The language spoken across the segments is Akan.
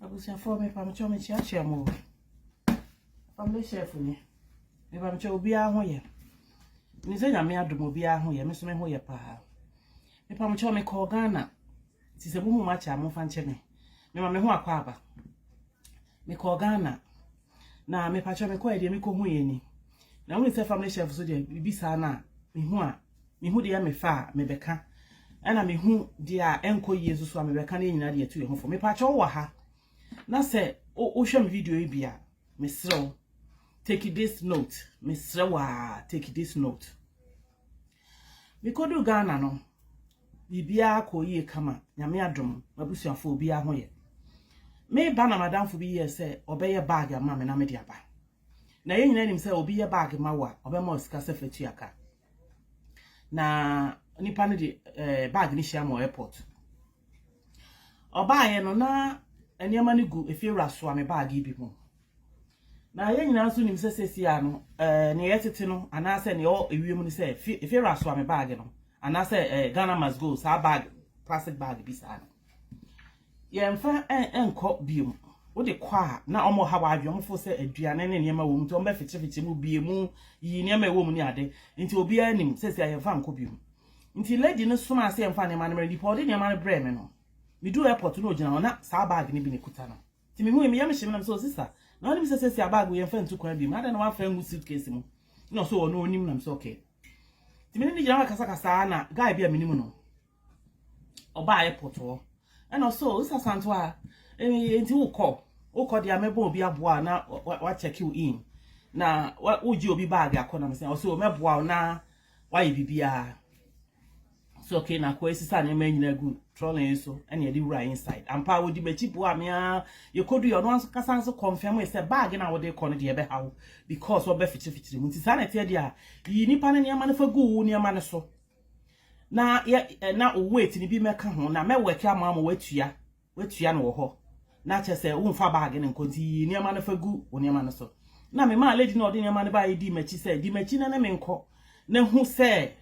abusia for me pam cho me chia mo family chef ni me pam cho obi a ho ye ni se nyame adom obi a ho ye me so me ho ye pa me pam cho me ko Ghana ti se bumu ma cha mo fa nche me ma me ho akwa aba me ko Ghana na me pa cho me ko e de me ko hu ye ni na we se family chef so de bibi sa na me hu de ya me fa me beka ana me hu de a enko yesu so me beka na nyina de etu ye ho fo me pa cho wo ha na se o hwe me video e bia me srew take this note me srew take this note me ko do Ghana no bibia ko ye kama nyame adom abusuafo obi a ho ye me ba na madam fo bi ye se obeye bag ama me na me dia ba na ye nyina nim se obi ye bag ma wa obema osika se fatu aka na nipa ne de bag ni hia mo airport oba ye no na eniama ne gu efira so ame bag bi mo na ye nyina so nim se sesia no ne yetete no anase ne o ewiem ni se efira so ame bag no anase Ghana must go sa bag plastic bag bi sa no ye mfa enko biom wo de kwa na omo ha wa adwo mfo se aduane ne niam wo mto mba fitifitim mu biemu yi niam wo mu ni ade nti obi anim sesia ye mfa nko biom nti lady no soma se mfa ne ma ne report niam ne bre me no mi do airport no ogina na sa bag ni bi ne kuta no ti mi hu mi yam hye me na so sister na oni mi sesia bag ye mfa ntu kwa biom ade na wa fa ngu suitcase mu no so ono onim na so okay ti mi ni gina kasa na guy bi a minim no oba airport wo and so sister santo a enti wo dia mebo obi aboa na wa check you in na wo ji obi bag akona mse so meboa na wa yi bibia so okay na ko esisa na ma nyina gu trolling so and ye di wura inside ampa wo di bechi bo amia ye kodu yo no anso kasa so confirm say bag na wo de kono de be hawo because wo be fitiri mu tisa na tie dia yi nipa ne niam na fa gu wo niam na so na na o wait ni bi meka ho na me work ama mo watua no wo ho na che se wo mfa bag ne nkonti niam na fa gu wo niam na so na me ma lady na odi niam na ba yi di machi se di machi na me nko na hu se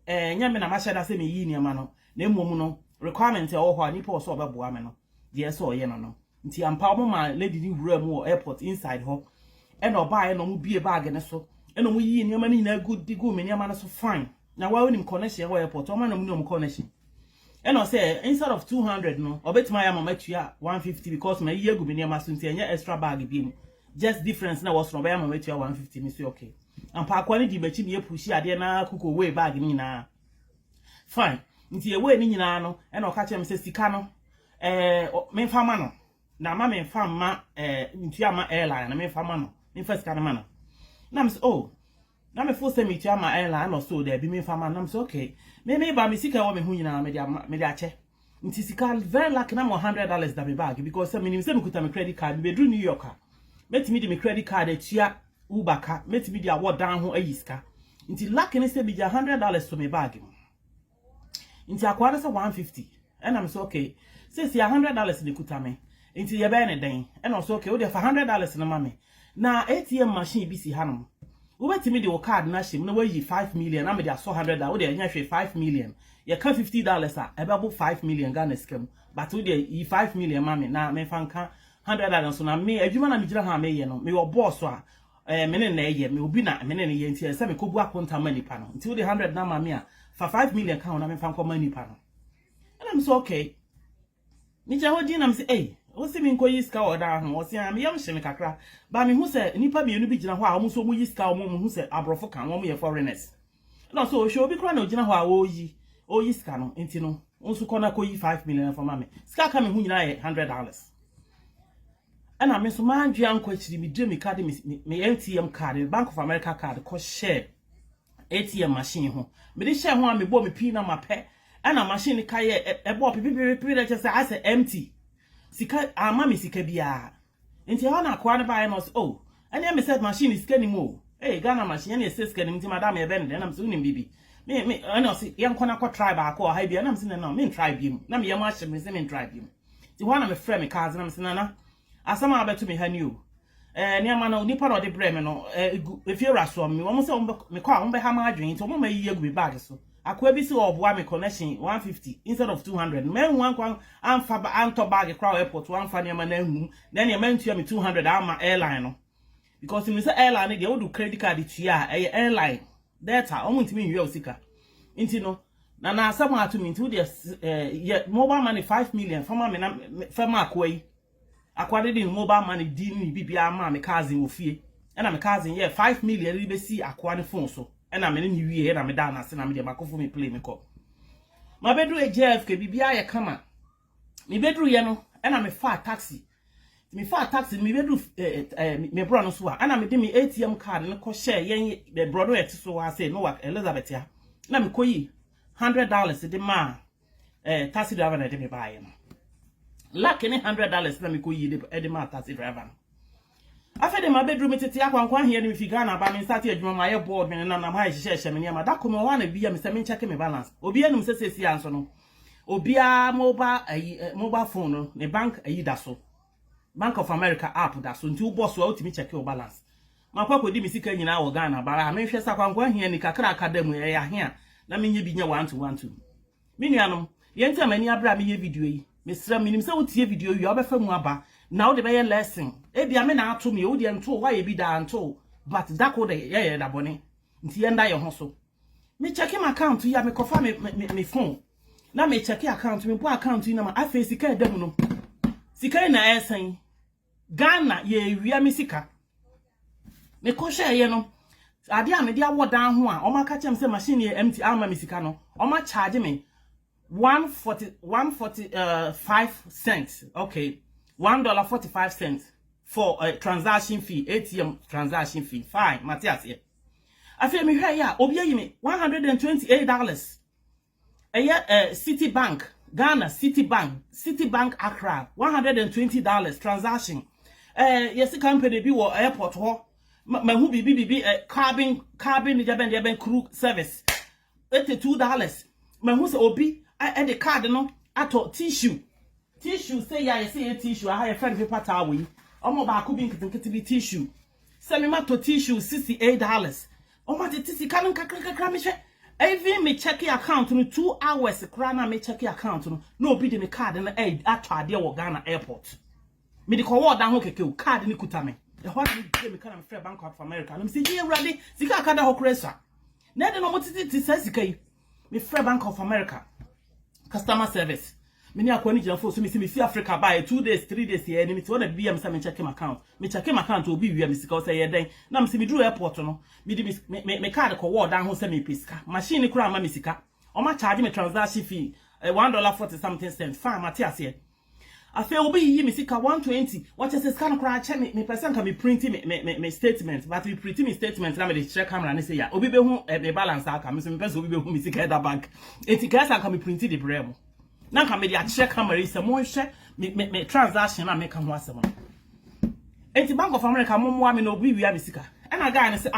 nyame na ma sheda se me yi niam no na emom no requirement e wo ho ani po so obeboa me no de so oye no nti ampa mo ma lady ni wura mu airport inside ho e no ba ye no mu bie bag ne so e no mu yi niam ni na good di go me niam na so fine na wa onim connection ho airport o ma na mu no connection e no say instead of 200 no obetima ya mama tua 150 because my ye gu me niam so nti enye extra bag bi mu just difference na was no ba ya mama tua 150 me say okay ampa akwa ni di bachi me pushi ade na kuko way bag ni na fine nti ewe ni nyina no e na oka chem se sika no me fama no na ma me fama ntu ama airline na me fama no me first ka na na me say oh na me full say me tu ama airline no so there be me fama na me say okay me ba me sika wo me hu nyina me de ache nti sika very lucky na mo $100 da me bag because me nim say me kuta me credit card be do New York metimi di me credit card atua Uber ka metimi di award down ho ayiska nti lucky ne say be $100 to me bag nti akwa na say 150 and I'm so okay say $100 ne kuta me nti ye be ne den and also okay we dey for $100 na mame na ATM machine bi si hanom we betimi di o card na shim na we yi 5 million na me dey $100 we dey nya hwe 5 million ye ka $50 a e be bo 5 million Ghana scam but we dey yi 5 million mame na me fanka $100 so na me adwuma na me gira ha me ye no me wo boss a me ne na ye me obi na me ne ye nti se me kobu akonta mani pa no nti we dey 100 na mame a for 5 million ka na me fanka mani pa no and I'm so okay me ja ho din am say eh o se mi nko yi ska oda ho o se am yam hye me kakra ba me hu se nipa mienu bi gina ho a o so mu yi ska o mu hu se abrofo kan wo mu ye foreigners no so o show bi kra na o gina ho a o yi ska no enti no o so kona ko yi 5 million for mame ska ka me hu nyina ye $100 ana me so ma andua nko chiri mi de mi card me ATM card Bank of America card ko share ATM machine ho me de share ho a me bo me pin na mape ana machine ka ye ebo pipipipi de say I say empty sika ama me sika bia nti ha na kwa na ba no oh ani me said machine is scanning mo Ghana machine ani say scanning nti madam e ben na me so nim bibi me ani say yen kona kwa try ba ko ha bia na me say no me try bi mu na me yam ahye me say me try bi mu ti ho na me frame me cards na me say na asama abeto me ha ni o ni ama na nipa no de bre me no efie raso me wo mo say me kwa wo be ha ma adwen nti wo ma yi egu bi bag so akwa bi si oboa me connection 150 instead of 200 men one kwan amfa anto bag Accra airport one fa ne ma na hu then ye man tua me 200 ama airline no because me say airline dey do credit card tua airline data o muntimi nwe osika inti no na asam atu me nti dey mobile money 5 million fama me na fama akwa yi akwa dey mobile money di ni bibia ama me cousin ofie na me cousin 5 million ri be si akwa ne phone so na me ni wie na me da na se na me de makofo me play me ko ma bedru ejf ke bibia ye kama me bedru ye no na me fa taxi me bedru me bro no so na me de me ATM card ne ko share yen be bro no eti so wa say no wa Elizabeth ya na me koyi $100 de ma taxi driver na de me buy no luck ni $100 na me koyi de ma taxi driver no afede ma bedroom tete akwankwa here ni figa na ba me start adwuma ma ye board me na na ma hye me niam da komo wa na bia me se me check me balance obi anum se sesi anso no obi a mobile phone no ne bank ayi da so Bank of America app da so nti wo boss wa utimi check your balance makwa kodi mi sika nyina wo Ghana bara me hwe sakwankwa here ni kakra akadam ye ya he na me nye bi nya 1-2 me nuanom ye ntia mani abra me ye video yi me sra me nim se wo tie video yi obefa mu aba na wo de be ye lesson e bia me na ato me wo de nto wa ye bi da nto but that ko de ye da bone nti ye nda ye ho so me check my account ya me kofa me phone na me check account me bo account yi na ma afa sika edam no sika na esen Ghana ye wia me sika me ko share ye no ade a me de awodan ho a o ma ka chem se machine ye empty ama me sika no o ma charge me 145 cents okay $1.45 for a transaction fee ATM transaction fee fine Matthias here afi me hwe ya obi yi me $128 Citibank Ghana Citibank Accra $120 transaction yes company bi wo airport ho ma hu bibi cabin ni jaben crew service $82 ma hu se obi and the card no ato tissue say ya say tissue I have friend paper towel yi omo ba ko bi nkiti bi tissue se me ma to tissue $68 omo de tissue kan kakra me hwe even me check your account no 2 hours kra na me check your account no obi de me card na ato ade wo Ghana airport me de ko wo dan ho keke o card ni kuta me e ho de me kana me free Bank of America no me say ye urade sika akada ho kresa na de no mo titi say sika yi me free Bank of America customer service me ni akwani jina fo so me see Africa buy 2 days 3 days here ni me ti wona bia me say me check my account obi wi me sika o say ye den na me say me dru airport no me di me card ko wo dan ho say me pesika machine kura ma me sika o ma charge me transaction fee $1.40 something cents fine Matthias here afi obi yi me sika 120 what is scan kura check me person can be printing me statement but we printing me statement na me dey check camera na say ya obi be hu me balance aka me say me person obi be hu me sika da bank etikasa can be printing the bremo na ka me dey check camera is mo hwe me transaction na me ka ho asem no enti Bank of America mo mo me no obi wi sika e na guy na say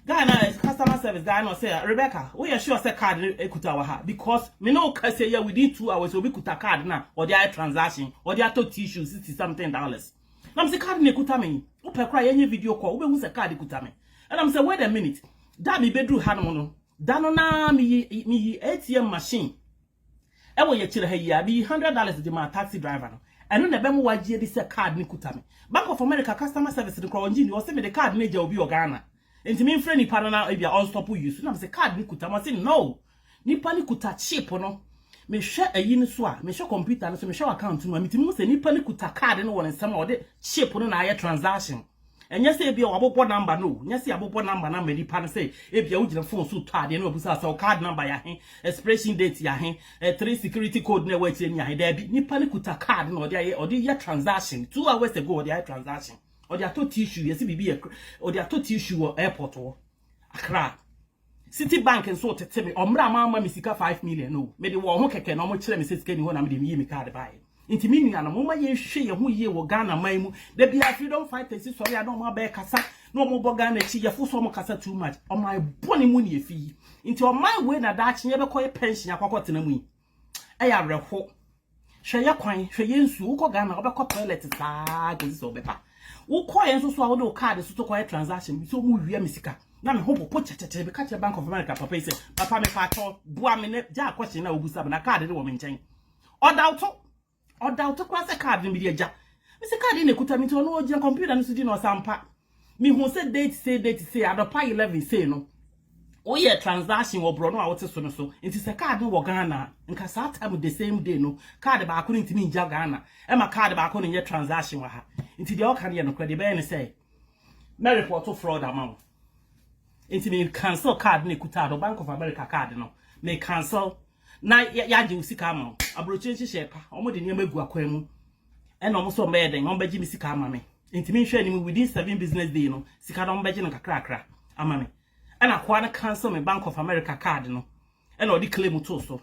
guy na customer service guy no say Rebecca we are sure say card ekuta wa ha because me no ka say ya within 2 hours obi kuta card na or the transaction or the to tissue $60 something na me say card na ekuta me wo pe kra yenye video call wo be hu say card ekuta me and I'm say wait a minute that me bedru hanom no da no na me ATM machine e wo ye kire ha ya bi $100 de ma taxi driver no eno na be mo wagie di say card ni kuta me Bank of America customer service de kro onji ni wo say me the card na ja obi o Ghana enti me friend ni pa na e bia on stop use na me say card ni kuta ma say no ni pa ni kuta chip no me hwe ayi ni so a me hwe computer no so me hwe account no me timi say ni pa ni kuta card no won nsam o de chip no na aye transaction enya say bia wabobo number no nya say abobo number na me ni pa no say e bia wo gina phone so to ade no obusa say card number ya he expiration date ya he 3 security code na wa chire nya he da bi ni pa ni kuta card no o de ya transaction 2 hours ago o de ya transaction or the ato tissue yes bibi or the ato tissue airport or Accra Citibank and so tete me omra ma me sika 5 million no me de wo ho keke no mo kire me sika ni ho na me de me yi me card buy inti mi nua na mo ma ye hwe ye ho ye wo Ghana man mu da bia freedom fighters sorry I don't ma be kasa no mo bo Ghana chi ye fo so mo kasa too much o my boni mu ni efi inti o my we na da chi ye be koye pension akwakọ tena mu yi eya reho hwe ye kwan hwe ye nsu wo ko Ghana wo be ko toilet saa go so be pa wo ko ye nso so a wo de card so to koye transaction bi so mu wi me sika na me hopo po tete be catch Bank of America papa say papa me fa cho boa me ne ja question na obusa na card ne wo me nchen oda to kwase card ne bi dia ja me se card ne kuta me to no ogia computer no sudi no sampa me hu say date say adopa 11 say no o ye transaction wo bro no a wote so no so nti se card no wo Ghana nka sa time the same day no card ba ko ntimi nja Ghana e ma card ba ko ne ye transaction wa ha nti de o kan ye no kwade be ne say me report to fraud amount nti me cancel card ne kuta do Bank of America card no me cancel na ya je usika ama abrochen hye pa omo de niam agu akwan mu e na omo so me den omo baji mi sika ama me nti me hwe ni within 7 business day no sika do omo baji no kakra ama me and I cancel my Bank of America card no and odi claim to so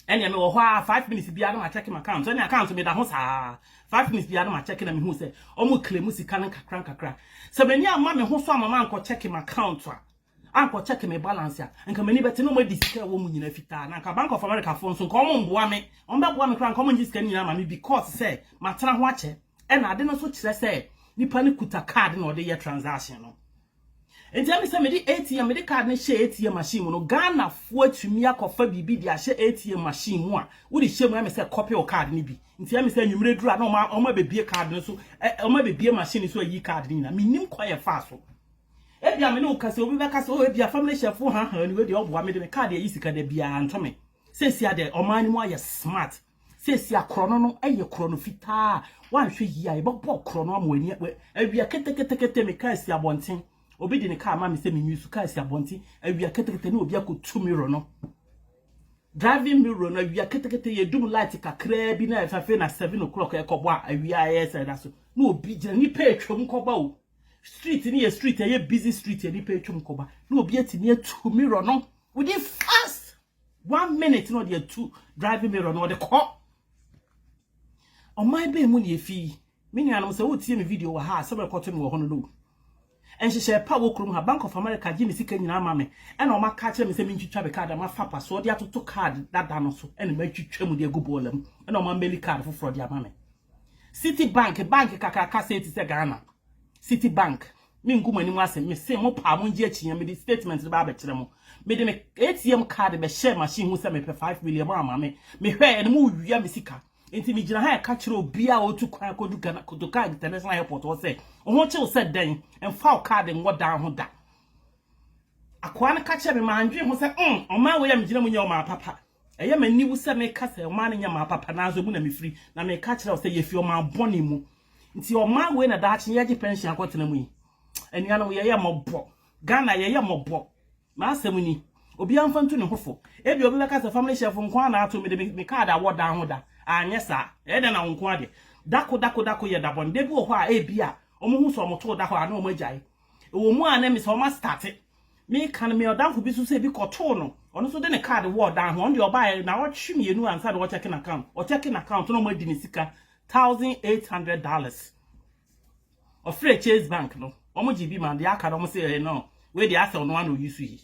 and ya me wo 5 minutes bia na ma check my account and account me da ho sa 5 minutes bia na ma check na me hu say omo claim sika na kakra so many ama me ho so ama ma anko check my account anko check my balance ya nka mani beti no mo di sika wo mu nyina fita na nka Bank of America phone so nka omo mboa me omo beboa me kra nka omo nji sika nyina ma me because say matena ho ache and ade no so kire say nipa ne kuta card na ode ye transaction no. Enti am say me di ATM me di card ne share ATM machine no Ghana fo atumi akofa bibi di a share ATM machine mu a wo di share mu am say copy o card ni bi enti am say nwumre dura na o bebie card no so o bebie machine so yi card ni na minim kwaye fa so e bia me no kase obi be kase o e bia family chef ha ni we di oboa me de card yi sika da bia antome sensi ade o man mu aye smart sensi akrono no eye krono fita wan hwe yi a e bo krono amani e bia kete me kasi abonten obi di ne car ma me se me nwisu car si abonti awia ketekete ne obi akotu mirror no driving mirror no awia ketekete ye dum light kakra bi na efafe na 7 o'clock e kobo awia yes da so na obi gina ni pa etwom koba o street ni ye street ye busy street ye ni pa etwom koba na obi atini atu mirror no within fast 1 minute no dey two driving mirror no dey call on my be mu ne efi me nuanom se wo tie me video wa ha se be koto me wo hono no and she share power krum ha Bank of America give me sika nyina ama me and o maka kire me se me ntwitwa be card ma fa paso de atoto card dada no so and me twitwa mu de gu bolam and o ma meli card for de ama me City Bank kakaka say ti se Ghana City Bank me nguma ni mu ase me se mo pa mo ngi achinya me di statement de ba be kire mo me de me ATM card be share machine hu se me pe 5 million ama me hwe en mo wia me sika enti mi gina ha ka kire obi a otu kwa kodu Accra Kotoka International Airport wo say oho che wo say den en fa card en wodan ho da akwa na ka kire me ma ndwe ho say o ma wo ya mi gina mu nya o ma papa eye mani wu say me ka say o ma na nya ma papa na zo mu na me free na me ka kire wo say ye fi o ma boni mu nti o ma we na da kye ye pension akotena mu yi eni ana wo ye mobo Ghana ye mobo ma asem ni obi amfa ntu ne hofo ebi obi be ka say family chef nko na ato me de me card a wodan ho da anya sa e de na nko ade dako ye dabon de bi wo ho a e bia omo hu so omo to da ho ana omo agyae wo mu ana mi so omo start me kan me odanfo bi so se bi koto no ono so de ne card wo dan ho on de oba na wo twi mienu ansa de wo checking account o checking account no mo di ne sika $1,800 of free Chase Bank no omo GB man de aka no se no we de ase ono anu yusu yi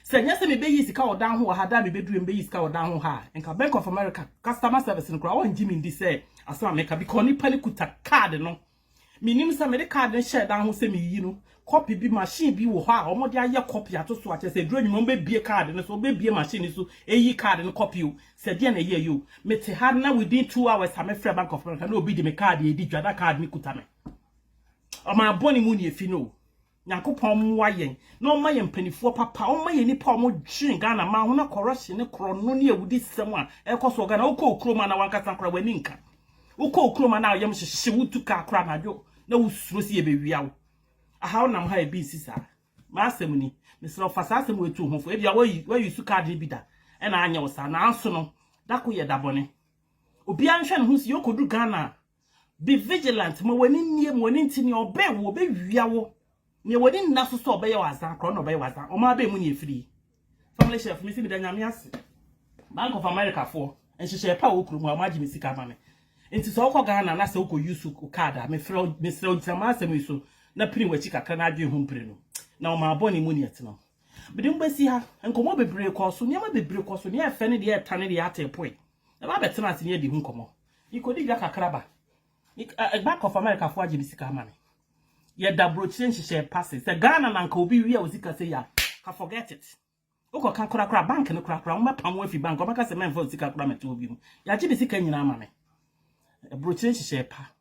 se nya se me be yi sika odan ho ha da me be duru me be yi sika odan ho ha enka Bank of America customer service no kra won jimi ndi se asama meka because ni pani kuta card no minim se me de card no share dan ho se me yi no copy bi machine bi wo ha omo de aye copy ato so ache se duru nyimo be bie card no so be bie machine so eyi card no copy o se de na ye yo me te ha na within 2 hours ha me free Bank of America no obi de me card e di dwada card mi kuta me o ma boni mu ni efi no Yakopon mwa yen no ma yen panifo papa o ma yen nipa o mo dwen Ghana ma ho na corruption ne krono ne ewudi sem a ekoso Ghana uko okroma na wankasa nkra wani nka uko okroma na yem hyehye wutuka akra na dwo na wusuro si ebewia wo aha na ha e bi sisa ma asem ni mesro fasa asem wetu ho fo e bia wayi su card bi da e na anya wo sa na anso no dako ye dabone obi anhwe ne ho si yokodu Ghana be vigilant ma wani nie mo wani ntini obe wo be wia wo ne wodi nna so obeye wazan kro no obeye wazan o ma be mu ne efiri family chef mi si bi da nyame ase Bank of America for enhyehyɛ pa wo kru mu ma gimi sika ma me enti so okọ Ghana na se okọ use card me frɛ jama asem so na prin wachi kakra na adwe ho mpre no na o ma boni mu ne etno bidim basi ha enkomo bebre kɔ so ne ma bebre kɔ so ne efe ne de etane de ate point na ba betena ase ne de hu nkomo ikodi ga kakra ba Bank of America for gimi sika ma me ye da brochire nhihye passes the Ghana na nka obi wi a osika say ya ka forget it uko kan kura bank no kura wo mapam afi bank obaka se menfa osika kura meto obi mu ya ji bi sika nyina ama me brochire nhihye pa